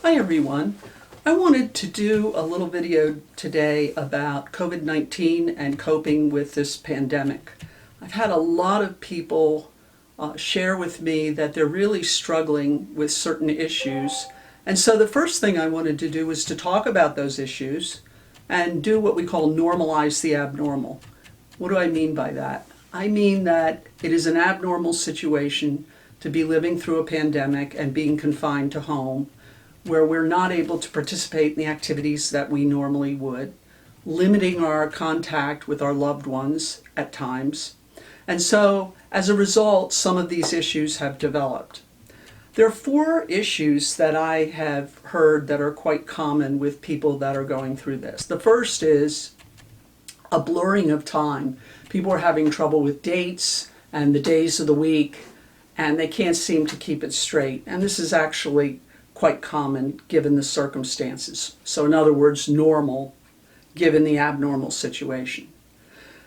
Hi everyone. I wanted to do a little video today about COVID-19 and coping with this pandemic. I've had a lot of people share with me that they're really struggling with certain issues. And so the first thing I wanted to do was to talk about those issues and do what we call normalize the abnormal. What do I mean by that? I mean that it is an abnormal situation to be living through a pandemic and being confined to home, where we're not able to participate in the activities that we normally would, limiting our contact with our loved ones at times. And so, as a result, some of these issues have developed. There are four issues that I have heard that are quite common with people that are going through this. The first is a blurring of time. People are having trouble with dates and the days of the week, and they can't seem to keep it straight. And this is actually quite common given the circumstances. So in other words, normal given the abnormal situation.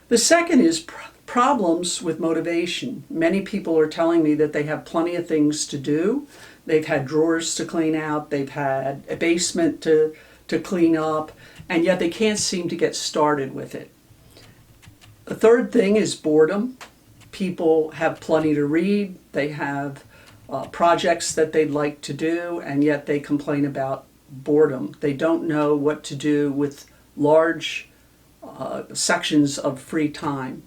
The second is problems with motivation. Many people are telling me that they have plenty of things to do. They've had drawers to clean out, they've had a basement to clean up, and yet they can't seem to get started with it. The third thing is boredom. People have plenty to read, they have projects that they'd like to do, and yet they complain about boredom. They don't know what to do with large sections of free time.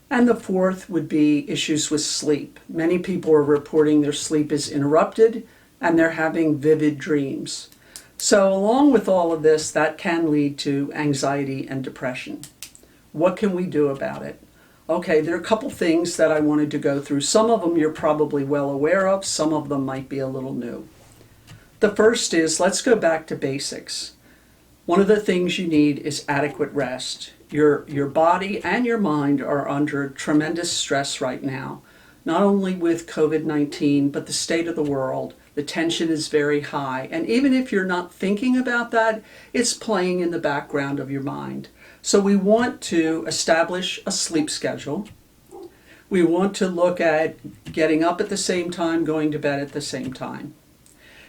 And the fourth would be issues with sleep. Many people are reporting their sleep is interrupted and they're having vivid dreams. So along with all of this, that can lead to anxiety and depression. What can we do about it? Okay, there are a couple things that I wanted to go through. Some of them you're probably well aware of, some of them might be a little new. The first is, let's go back to basics. One of the things you need is adequate rest. Your body and your mind are under tremendous stress right now, not only with COVID-19, but the state of the world. The tension is very high, and even if you're not thinking about that, it's playing in the background of your mind. So we want to establish a sleep schedule. We want to look at getting up at the same time, going to bed at the same time.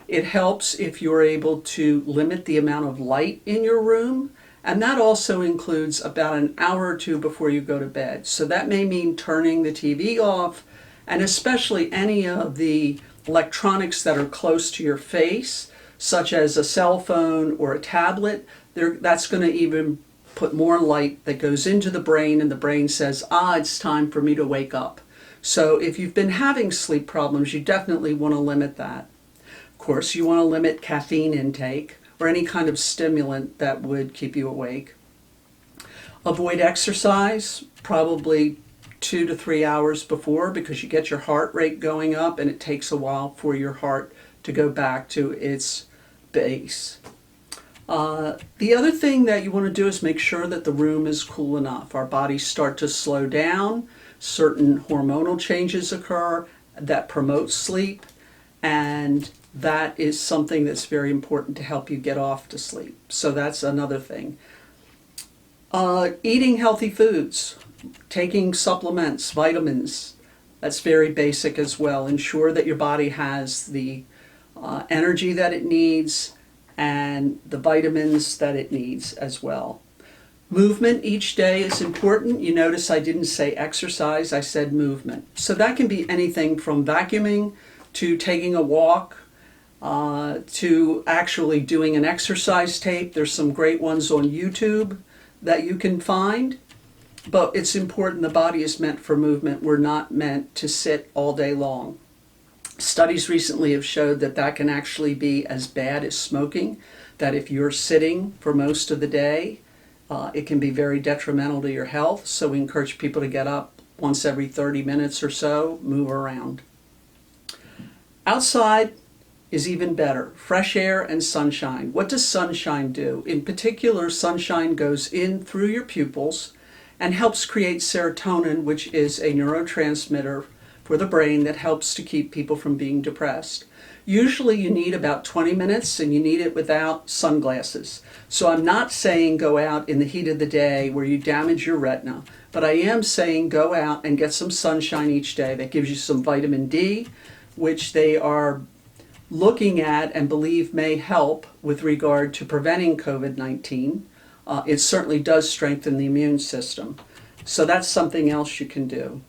It helps if you're able to limit the amount of light in your room, and that also includes about an hour or two before you go to bed. So that may mean turning the TV off, and especially any of the electronics that are close to your face, such as a cell phone or a tablet. That's going to even put more light that goes into the brain, and the brain says, it's time for me to wake up. So if you've been having sleep problems, you definitely want to limit that. Of course, you want to limit caffeine intake or any kind of stimulant that would keep you awake. Avoid exercise, probably 2 to 3 hours before, because you get your heart rate going up and it takes a while for your heart to go back to its base. The other thing that you want to do is make sure that the room is cool enough. Our bodies start to slow down, certain hormonal changes occur that promote sleep, and that is something that's very important to help you get off to sleep. So that's another thing. Eating healthy foods, taking supplements, vitamins, that's very basic as well. Ensure that your body has the energy that it needs and the vitamins that it needs as well. Movement each day is important. You notice I didn't say exercise, I said movement. So that can be anything from vacuuming to taking a walk, to actually doing an exercise tape. There's some great ones on YouTube that you can find. But it's important, the body is meant for movement. We're not meant to sit all day long. Studies recently have showed that that can actually be as bad as smoking, that if you're sitting for most of the day, it can be very detrimental to your health. So we encourage people to get up once every 30 minutes or so, move around. Outside is even better. Fresh air and sunshine. What does sunshine do? In particular, sunshine goes in through your pupils and helps create serotonin, which is a neurotransmitter for the brain that helps to keep people from being depressed. Usually you need about 20 minutes and you need it without sunglasses. So I'm not saying go out in the heat of the day where you damage your retina, but I am saying go out and get some sunshine each day. That gives you some vitamin D, which they are looking at and believe may help with regard to preventing COVID-19. It certainly does strengthen the immune system. So that's something else you can do.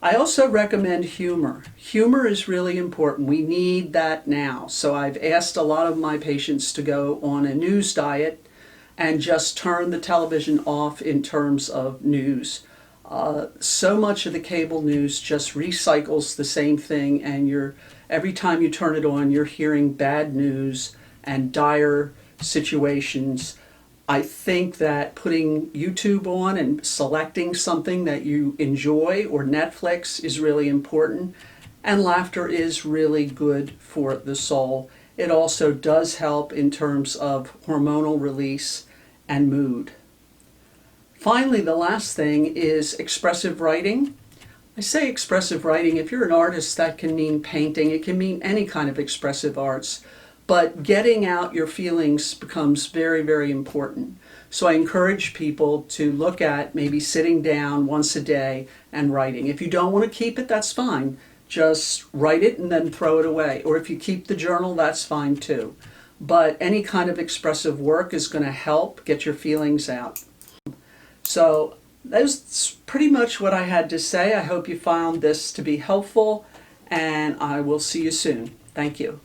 I also recommend humor. Humor is really important. We need that now. So I've asked a lot of my patients to go on a news diet and just turn the television off in terms of news. So much of the cable news just recycles the same thing, and every time you turn it on, you're hearing bad news and dire situations. I think that putting YouTube on and selecting something that you enjoy, or Netflix, is really important. And laughter is really good for the soul. It also does help in terms of hormonal release and mood. Finally, the last thing is expressive writing. I say expressive writing. If you're an artist, that can mean painting. It can mean any kind of expressive arts. But getting out your feelings becomes very, very important. So I encourage people to look at maybe sitting down once a day and writing. If you don't want to keep it, that's fine. Just write it and then throw it away. Or if you keep the journal, that's fine too. But any kind of expressive work is going to help get your feelings out. So that's pretty much what I had to say. I hope you found this to be helpful, and I will see you soon. Thank you.